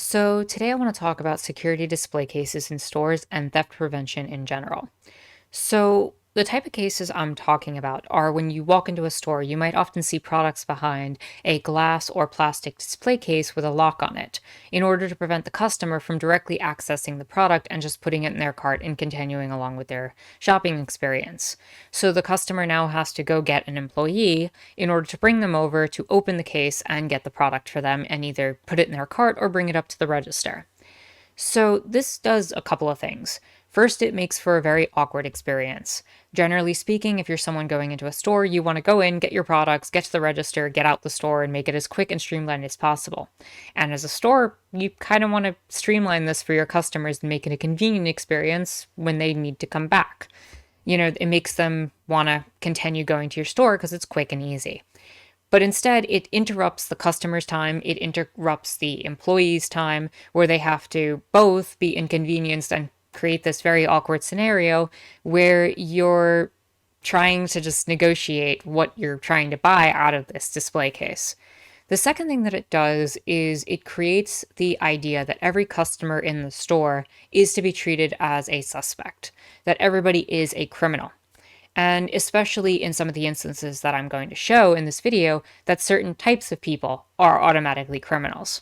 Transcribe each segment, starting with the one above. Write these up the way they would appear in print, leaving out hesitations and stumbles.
So, today I want to talk about security display cases in stores and theft prevention in general. So, the type of cases I'm talking about are when you walk into a store, you might often see products behind a glass or plastic display case with a lock on it, in order to prevent the customer from directly accessing the product and just putting it in their cart and continuing along with their shopping experience. So, the customer now has to go get an employee in order to bring them over to open the case and get the product for them and either put it in their cart or bring it up to the register. So, this does a couple of things. First, it makes for a very awkward experience. Generally speaking, if you're someone going into a store, you want to go in, get your products, get to the register, get out the store, and make it as quick and streamlined as possible. And as a store, you kind of want to streamline this for your customers and make it a convenient experience when they need to come back. It makes them want to continue going to your store because it's quick and easy. But instead, it interrupts the customer's time, it interrupts the employee's time, where they have to both be inconvenienced and create this very awkward scenario where you're trying to just negotiate what you're trying to buy out of this display case. The second thing that it does is it creates the idea that every customer in the store is to be treated as a suspect, that everybody is a criminal. And especially in some of the instances that I'm going to show in this video, that certain types of people are automatically criminals.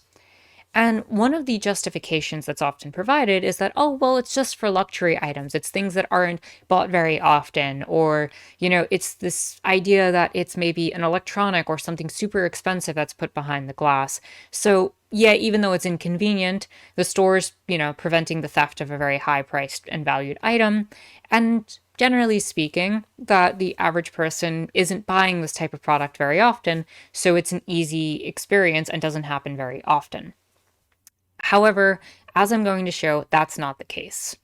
And one of the justifications that's often provided is that, oh, well, it's just for luxury items. It's things that aren't bought very often. Or, it's this idea that it's maybe an electronic or something super expensive that's put behind the glass. So, yeah, even though it's inconvenient, the store's, preventing the theft of a very high priced and valued item. And generally speaking, that the average person isn't buying this type of product very often. So it's an easy experience and doesn't happen very often. However, as I'm going to show, that's not the case.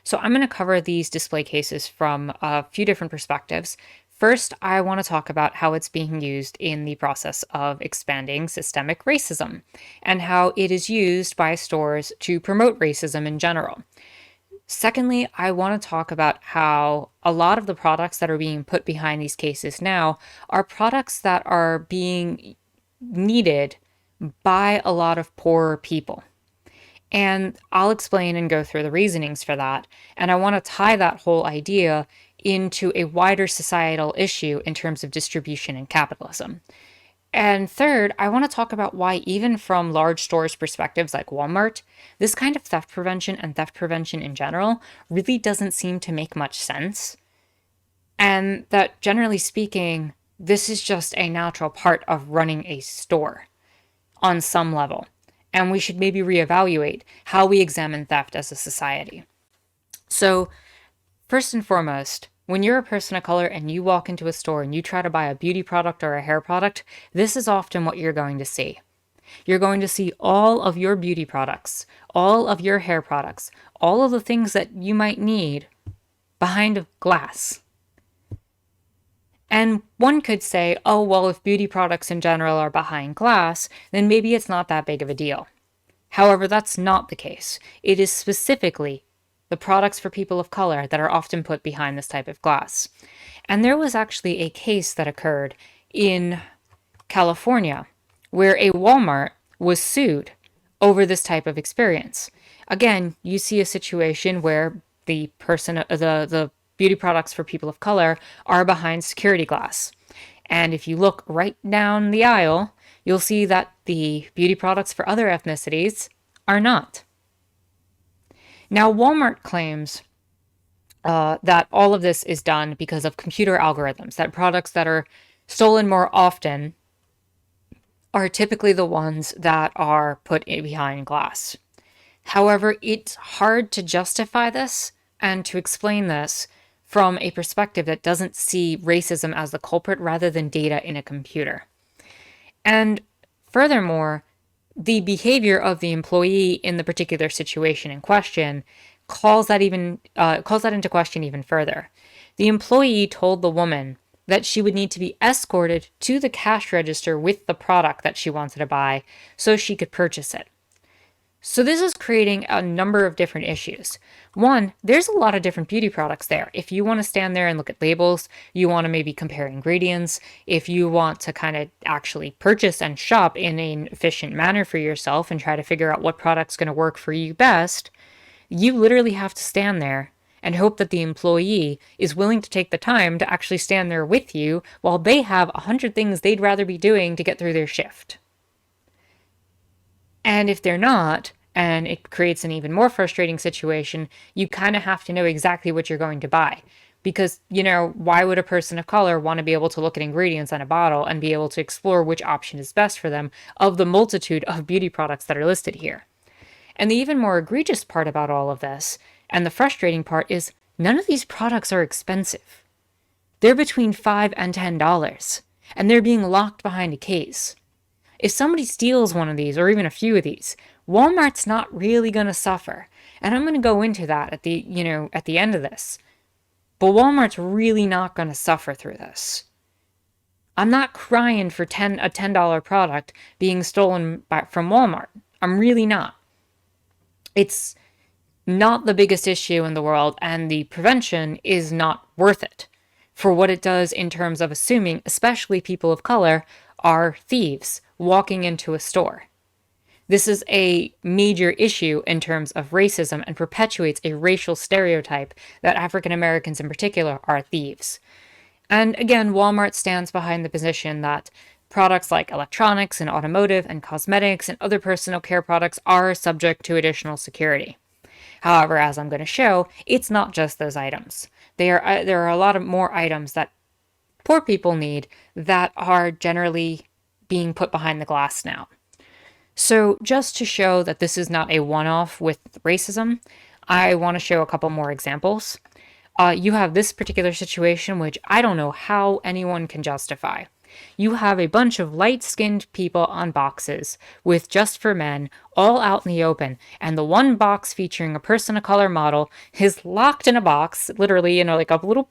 So I'm going to cover these display cases from a few different perspectives. First, I want to talk about how it's being used in the process of expanding systemic racism and how it is used by stores to promote racism in general. Secondly, I want to talk about how a lot of the products that are being put behind these cases now are products that are being needed by a lot of poorer people. And I'll explain and go through the reasonings for that. And I want to tie that whole idea into a wider societal issue in terms of distribution and capitalism. And third, I want to talk about why, even from large stores' perspectives like Walmart, this kind of theft prevention and theft prevention in general really doesn't seem to make much sense. And that, generally speaking, this is just a natural part of running a store on some level. And we should maybe reevaluate how we examine theft as a society. So, first and foremost, when you're a person of color and you walk into a store and you try to buy a beauty product or a hair product, this is often what you're going to see. You're going to see all of your beauty products, all of your hair products, all of the things that you might need behind a glass. And one could say, oh, well, if beauty products in general are behind glass, then maybe it's not that big of a deal. However, that's not the case. It is specifically the products for people of color that are often put behind this type of glass. And there was actually a case that occurred in California where a Walmart was sued over this type of experience. Again, you see a situation where the beauty products for people of color are behind security glass. And if you look right down the aisle, you'll see that the beauty products for other ethnicities are not. Now, Walmart claims that all of this is done because of computer algorithms, that products that are stolen more often are typically the ones that are put behind glass. However, it's hard to justify this and to explain this from a perspective that doesn't see racism as the culprit rather than data in a computer. And furthermore, the behavior of the employee in the particular situation in question calls that into question even further. The employee told the woman that she would need to be escorted to the cash register with the product that she wanted to buy so she could purchase it. So this is creating a number of different issues. One, there's a lot of different beauty products there. If you want to stand there and look at labels, you want to maybe compare ingredients, if you want to kind of actually purchase and shop in an efficient manner for yourself and try to figure out what product's going to work for you best, you literally have to stand there and hope that the employee is willing to take the time to actually stand there with you while they have 100 things they'd rather be doing to get through their shift. And if they're not, and it creates an even more frustrating situation, you kind of have to know exactly what you're going to buy. Because, why would a person of color want to be able to look at ingredients on a bottle and be able to explore which option is best for them of the multitude of beauty products that are listed here? And the even more egregious part about all of this, and the frustrating part, is none of these products are expensive. They're between $5 and $10, and they're being locked behind a case. If somebody steals one of these, or even a few of these, Walmart's not really going to suffer. And I'm going to go into that at the end of this. But Walmart's really not going to suffer through this. I'm not crying for a $10 product being stolen from Walmart. I'm really not. It's not the biggest issue in the world, and the prevention is not worth it for what it does in terms of assuming, especially people of color, are thieves walking into a store. This is a major issue in terms of racism and perpetuates a racial stereotype that African Americans in particular are thieves. And again, Walmart stands behind the position that products like electronics and automotive and cosmetics and other personal care products are subject to additional security. However, as I'm going to show, it's not just those items. There are a lot of more items that poor people need that are generally being put behind the glass now. So just to show that this is not a one-off with racism, I want to show a couple more examples. You have this particular situation, which I don't know how anyone can justify. You have a bunch of light-skinned people on boxes with Just for Men all out in the open, and the one box featuring a person of color model is locked in a box, literally, like a little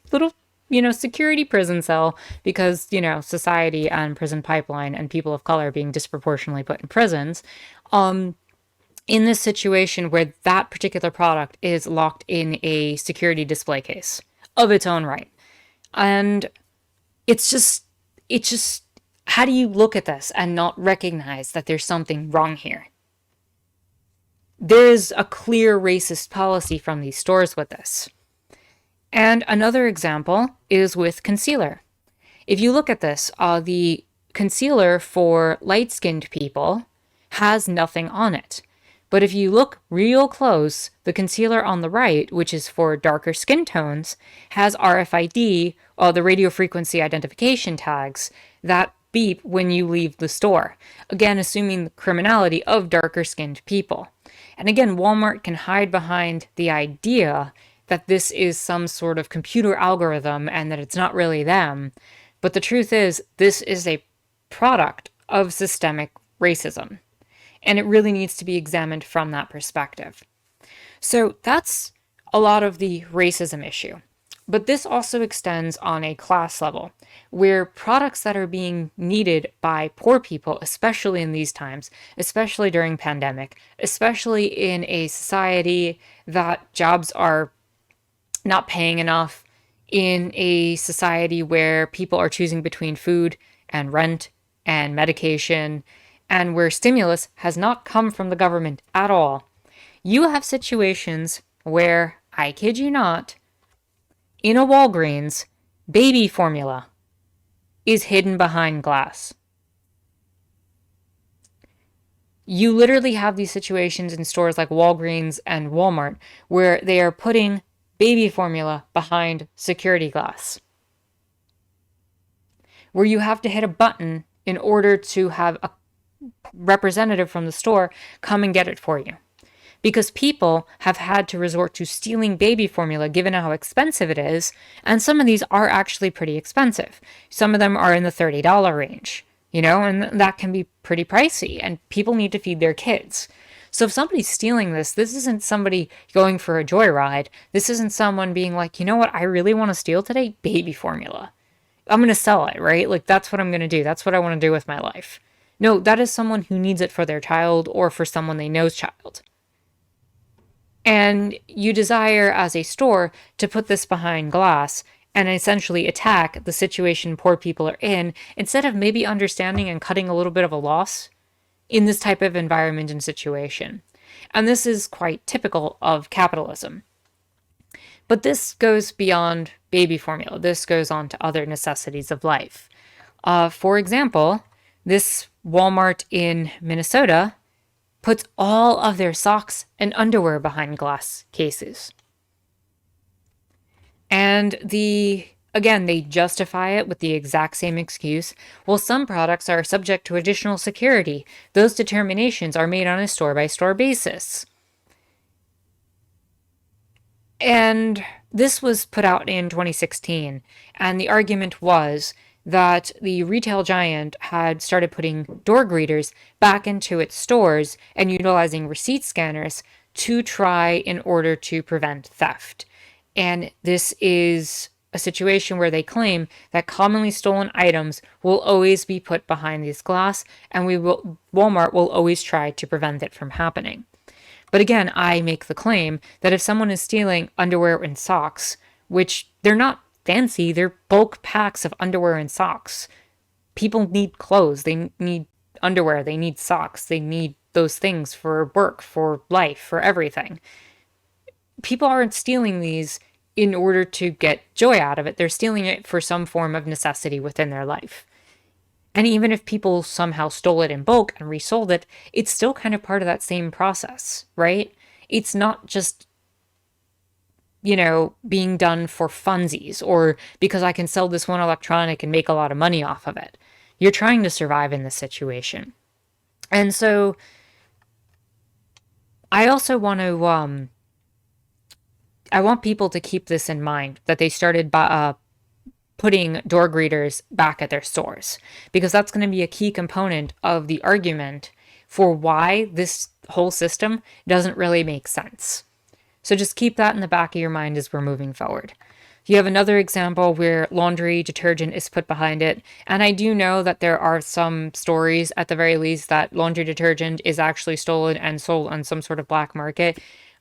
security prison cell, because, society and prison pipeline and people of color being disproportionately put in prisons. In this situation where that particular product is locked in a security display case of its own right. And it's just, how do you look at this and not recognize that there's something wrong here? There is a clear racist policy from these stores with this. And another example is with concealer. If you look at this, the concealer for light-skinned people has nothing on it. But if you look real close, the concealer on the right, which is for darker skin tones, has RFID, the radio frequency identification tags, that beep when you leave the store. Again, assuming the criminality of darker skinned people. And again, Walmart can hide behind the idea that this is some sort of computer algorithm and that it's not really them. But the truth is, this is a product of systemic racism. And it really needs to be examined from that perspective. So that's a lot of the racism issue. But this also extends on a class level, where products that are being needed by poor people, especially in these times, especially during pandemic, especially in a society that jobs are not paying enough, in a society where people are choosing between food and rent and medication, and where stimulus has not come from the government at all, you have situations where, I kid you not, in a Walgreens, baby formula is hidden behind glass. You literally have these situations in stores like Walgreens and Walmart where they are putting baby formula behind security glass, where you have to hit a button in order to have a representative from the store come and get it for you. Because people have had to resort to stealing baby formula given how expensive it is, and some of these are actually pretty expensive. Some of them are in the $30 range, and that can be pretty pricey, and people need to feed their kids. So if somebody's stealing this isn't somebody going for a joyride. This isn't someone being like, you know what, I really want to steal today? Baby formula. I'm going to sell it, right? Like, that's what I'm going to do. That's what I want to do with my life. No, that is someone who needs it for their child or for someone they know's child. And you desire, as a store, to put this behind glass and essentially attack the situation poor people are in instead of maybe understanding and cutting a little bit of a loss in this type of environment and situation. And this is quite typical of capitalism. But this goes beyond baby formula. This goes on to other necessities of life. For example, this Walmart in Minnesota puts all of their socks and underwear behind glass cases. And again, they justify it with the exact same excuse. Well, some products are subject to additional security. Those determinations are made on a store-by-store basis. And this was put out in 2016, and the argument was that the retail giant had started putting door greeters back into its stores and utilizing receipt scanners to try in order to prevent theft. And this is a situation where they claim that commonly stolen items will always be put behind these glass, and Walmart will always try to prevent it from happening. But again, I make the claim that if someone is stealing underwear and socks, which they're not fancy, they're bulk packs of underwear and socks. People need clothes, they need underwear, they need socks, they need those things for work, for life, for everything. People aren't stealing these in order to get joy out of it. They're stealing it for some form of necessity within their life. And even if people somehow stole it in bulk and resold it, it's still kind of part of that same process, right? It's not just, being done for funsies or because I can sell this one electronic and make a lot of money off of it. You're trying to survive in this situation. And so I also want to, I want people to keep this in mind, that they started putting door greeters back at their stores, because that's going to be a key component of the argument for why this whole system doesn't really make sense. So just keep that in the back of your mind as we're moving forward. You have another example where laundry detergent is put behind it, and I do know that there are some stories, at the very least, that laundry detergent is actually stolen and sold on some sort of black market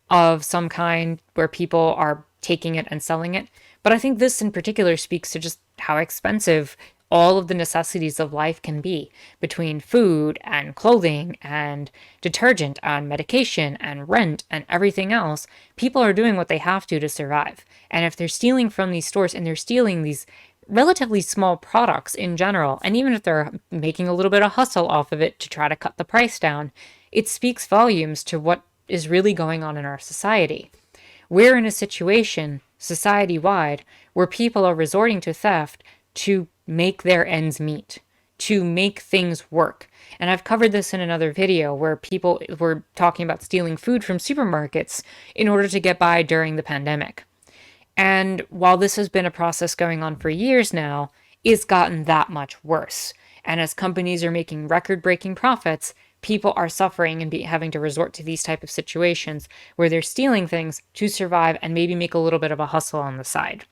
of some kind where people are taking it and selling it. But I think this in particular speaks to just how expensive all of the necessities of life can be, between food and clothing and detergent and medication and rent and everything else. People are doing what they have to survive. And if they're stealing from these stores, and they're stealing these relatively small products in general, and even if they're making a little bit of hustle off of it to try to cut the price down, it speaks volumes to what is really going on in our society. We're in a situation, society-wide, where people are resorting to theft to make their ends meet, to make things work. And I've covered this in another video where people were talking about stealing food from supermarkets in order to get by during the pandemic. And while this has been a process going on for years now, it's gotten that much worse. And as companies are making record-breaking profits, people are suffering and having to resort to these type of situations where they're stealing things to survive and maybe make a little bit of a hustle on the side.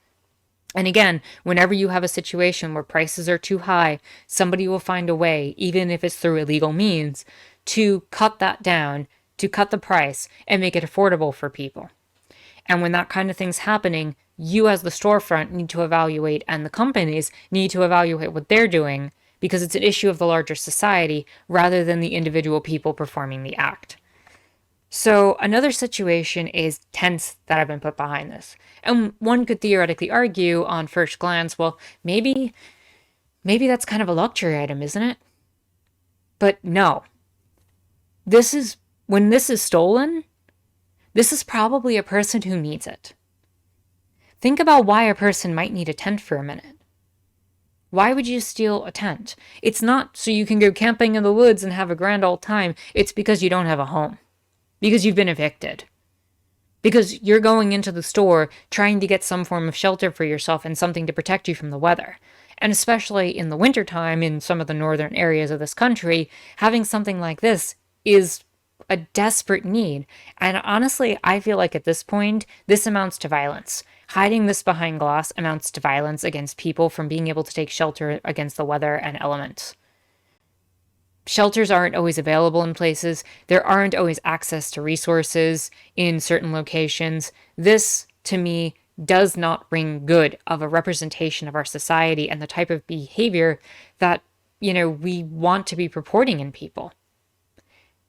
And again, whenever you have a situation where prices are too high, somebody will find a way, even if it's through illegal means, to cut that down, to cut the price and make it affordable for people. And when that kind of thing's happening, you as the storefront need to evaluate, and the companies need to evaluate what they're doing, because it's an issue of the larger society rather than the individual people performing the act. So another situation is tents that have been put behind this. And one could theoretically argue on first glance, well, maybe that's kind of a luxury item, isn't it? But no. When this is stolen, this is probably a person who needs it. Think about why a person might need a tent for a minute. Why would you steal a tent? It's not so you can go camping in the woods and have a grand old time. It's because you don't have a home. Because you've been evicted. Because you're going into the store trying to get some form of shelter for yourself and something to protect you from the weather. And especially in the wintertime in some of the northern areas of this country, having something like this is a desperate need. And honestly, I feel like at this point, this amounts to violence. Hiding this behind glass amounts to violence against people from being able to take shelter against the weather and elements. Shelters aren't always available in places. There aren't always access to resources in certain locations. This, to me, does not ring good of a representation of our society and the type of behavior that, we want to be purporting in people.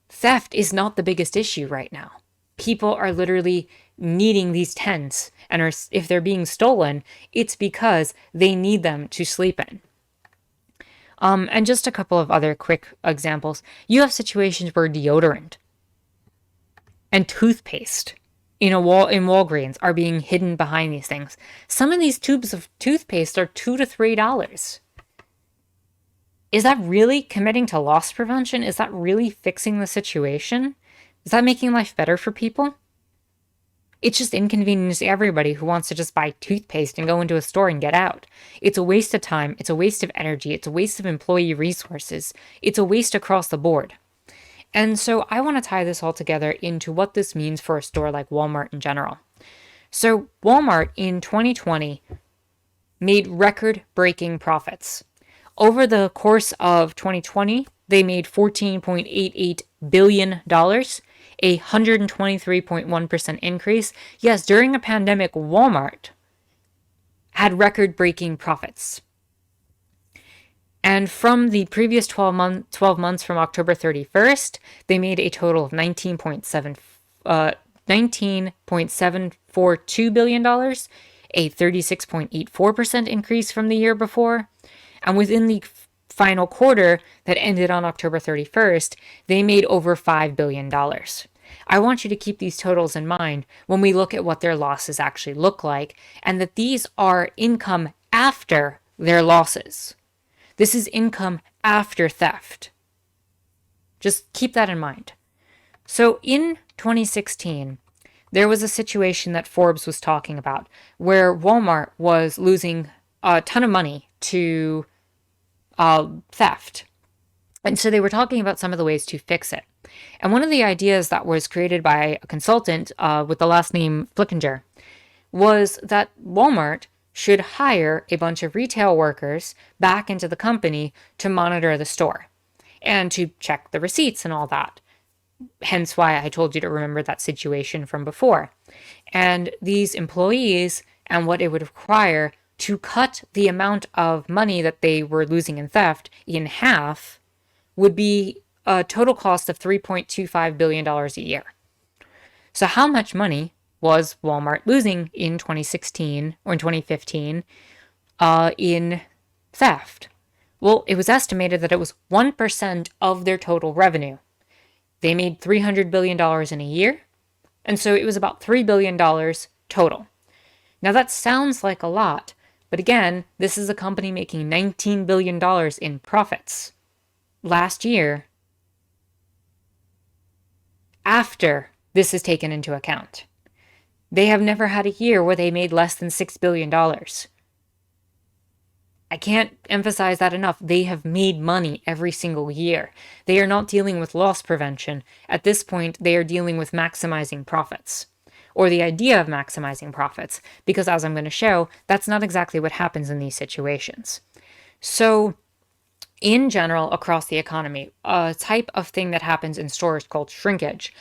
Theft is not the biggest issue right now. People are literally needing these tents, and if they're being stolen, it's because they need them to sleep in. And just a couple of other quick examples. You have situations where deodorant and toothpaste in Walgreens are being hidden behind these things. Some of these tubes of toothpaste are $2 to $3. Is that really committing to loss prevention? Is that really fixing the situation? Is that making life better for people? It's just inconvenient to everybody who wants to just buy toothpaste and go into a store and get out. It's a waste of time. It's a waste of energy. It's a waste of employee resources. It's a waste across the board. And so I want to tie this all together into what this means for a store like Walmart in general. So Walmart in 2020 made record-breaking profits. Over the course of 2020, they made $14.88 billion, a 123.1% increase. Yes, during a pandemic, Walmart had record-breaking profits. And from the previous 12 months from October 31st, they made a total of $19.742 billion, a 36.84% increase from the year before. And within the final quarter that ended on October 31st, they made over $5 billion. I want you to keep these totals in mind when we look at what their losses actually look like, and that these are income after their losses. This is income after theft. Just keep that in mind. So in 2016, there was a situation that Forbes was talking about where Walmart was losing a ton of money to theft. And so they were talking about some of the ways to fix it. And one of the ideas that was created by a consultant with the last name Flickinger was that Walmart should hire a bunch of retail workers back into the company to monitor the store and to check the receipts and all that. Hence why I told you to remember that situation from before. And these employees and what it would require to cut the amount of money that they were losing in theft in half would be a total cost of $3.25 billion a year. So how much money was Walmart losing in 2016 or in 2015 in theft? Well, it was estimated that it was 1% of their total revenue. They made $300 billion in a year, and so it was about $3 billion total. Now that sounds like a lot, but again, this is a company making $19 billion in profits last year after this is taken into account. They have never had a year where they made less than $6 billion. I can't emphasize that enough. They have made money every single year. They are not dealing with loss prevention. At this point, they are dealing with maximizing profits, or the idea of maximizing profits, because as I'm going to show, that's not exactly what happens in these situations. So in general, across the economy, a type of thing that happens in stores called shrinkage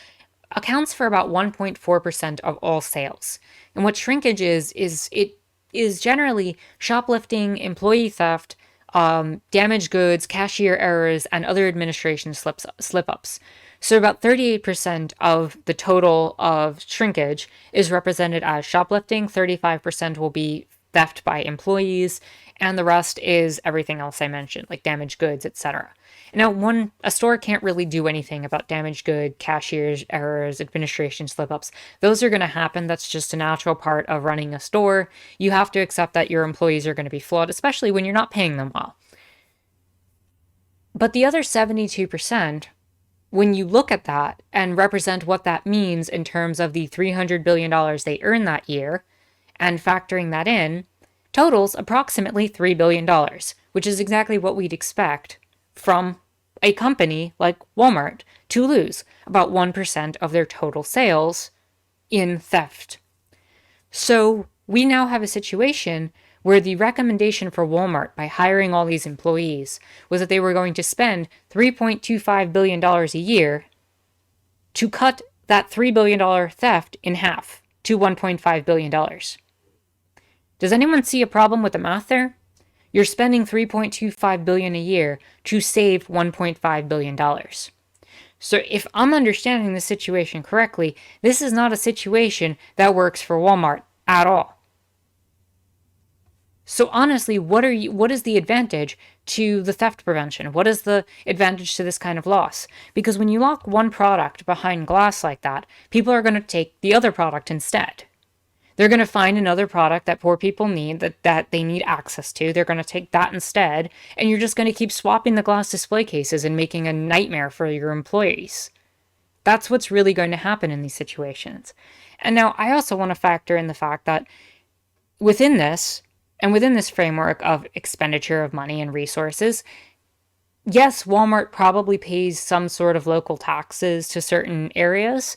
accounts for about 1.4% of all sales. And what shrinkage is it is generally shoplifting, employee theft, damaged goods, cashier errors, and other administration slip-ups. So about 38% of the total of shrinkage is represented as shoplifting, 35% will be theft by employees, and the rest is everything else I mentioned, like damaged goods, etc. Now, a store can't really do anything about damaged good, cashiers, errors, administration slip-ups. Those are going to happen. That's just a natural part of running a store. You have to accept that your employees are going to be flawed, especially when you're not paying them well. But the other 72%, when you look at that and represent what that means in terms of the $300 billion they earned that year, and factoring that in, totals approximately $3 billion, which is exactly what we'd expect from a company like Walmart to lose, about 1% of their total sales in theft. So we now have a situation where the recommendation for Walmart by hiring all these employees was that they were going to spend $3.25 billion a year to cut that $3 billion theft in half to $1.5 billion. Does anyone see a problem with the math there? You're spending $3.25 billion a year to save $1.5 billion. So if I'm understanding the situation correctly, this is not a situation that works for Walmart at all. So honestly, what is the advantage to the theft prevention? What is the advantage to this kind of loss? Because when you lock one product behind glass like that, people are going to take the other product instead. They're going to find another product that poor people need, that they need access to. They're going to take that instead, and you're just going to keep swapping the glass display cases and making a nightmare for your employees. That's what's really going to happen in these situations. And now I also want to factor in the fact that within this framework of expenditure of money and resources, yes, Walmart probably pays some sort of local taxes to certain areas,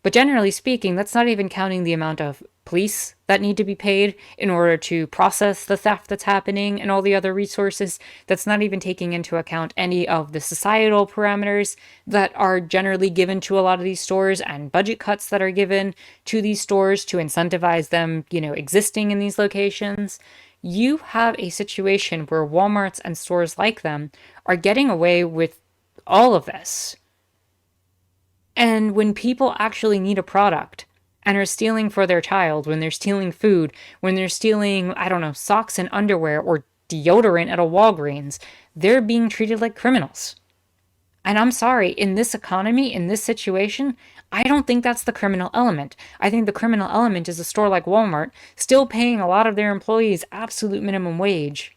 but generally speaking, that's not even counting the amount of police that need to be paid in order to process the theft that's happening and all the other resources. That's not even taking into account any of the societal parameters that are generally given to a lot of these stores and budget cuts that are given to these stores to incentivize them, existing in these locations. You have a situation where Walmarts and stores like them are getting away with all of this. And when people actually need a product and are stealing for their child, when they're stealing food, when they're stealing, socks and underwear or deodorant at a Walgreens, they're being treated like criminals. And I'm sorry, in this economy, in this situation, I don't think that's the criminal element. I think the criminal element is a store like Walmart still paying a lot of their employees absolute minimum wage,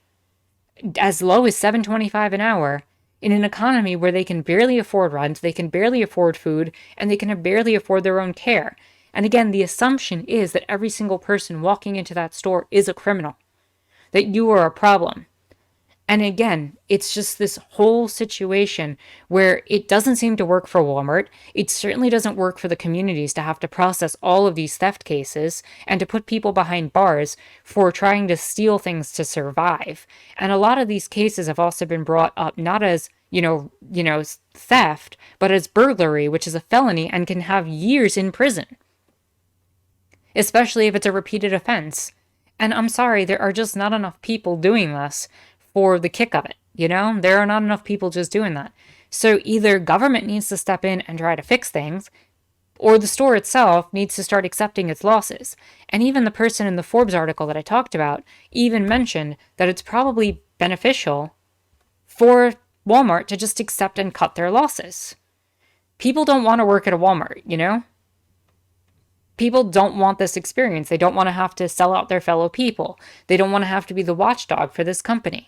as low as $7.25 an hour, in an economy where they can barely afford rent, they can barely afford food, and they can barely afford their own care. And again, the assumption is that every single person walking into that store is a criminal, that you are a problem. And again, it's just this whole situation where it doesn't seem to work for Walmart. It certainly doesn't work for the communities to have to process all of these theft cases and to put people behind bars for trying to steal things to survive. And a lot of these cases have also been brought up not as, theft, but as burglary, which is a felony and can have years in prison, especially if it's a repeated offense. And I'm sorry, there are just not enough people doing this for the kick of it, There are not enough people just doing that. So either government needs to step in and try to fix things, or the store itself needs to start accepting its losses. And even the person in the Forbes article that I talked about even mentioned that it's probably beneficial for Walmart to just accept and cut their losses. People don't want to work at a Walmart, People don't want this experience. They don't want to have to sell out their fellow people. They don't want to have to be the watchdog for this company.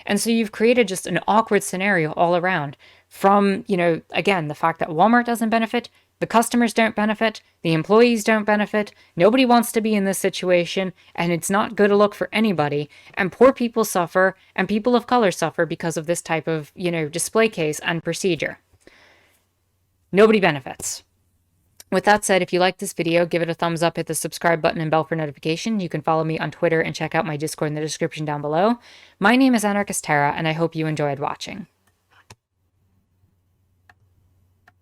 And so you've created just an awkward scenario all around from, again, the fact that Walmart doesn't benefit, the customers don't benefit, the employees don't benefit, nobody wants to be in this situation, and it's not good a look for anybody, and poor people suffer, and people of color suffer because of this type of, display case and procedure. Nobody benefits. With that said, if you like this video, give it a thumbs up, hit the subscribe button and bell for notification. You can follow me on Twitter and check out my Discord in the description down below. My name is Anarchist Tara, and I hope you enjoyed watching.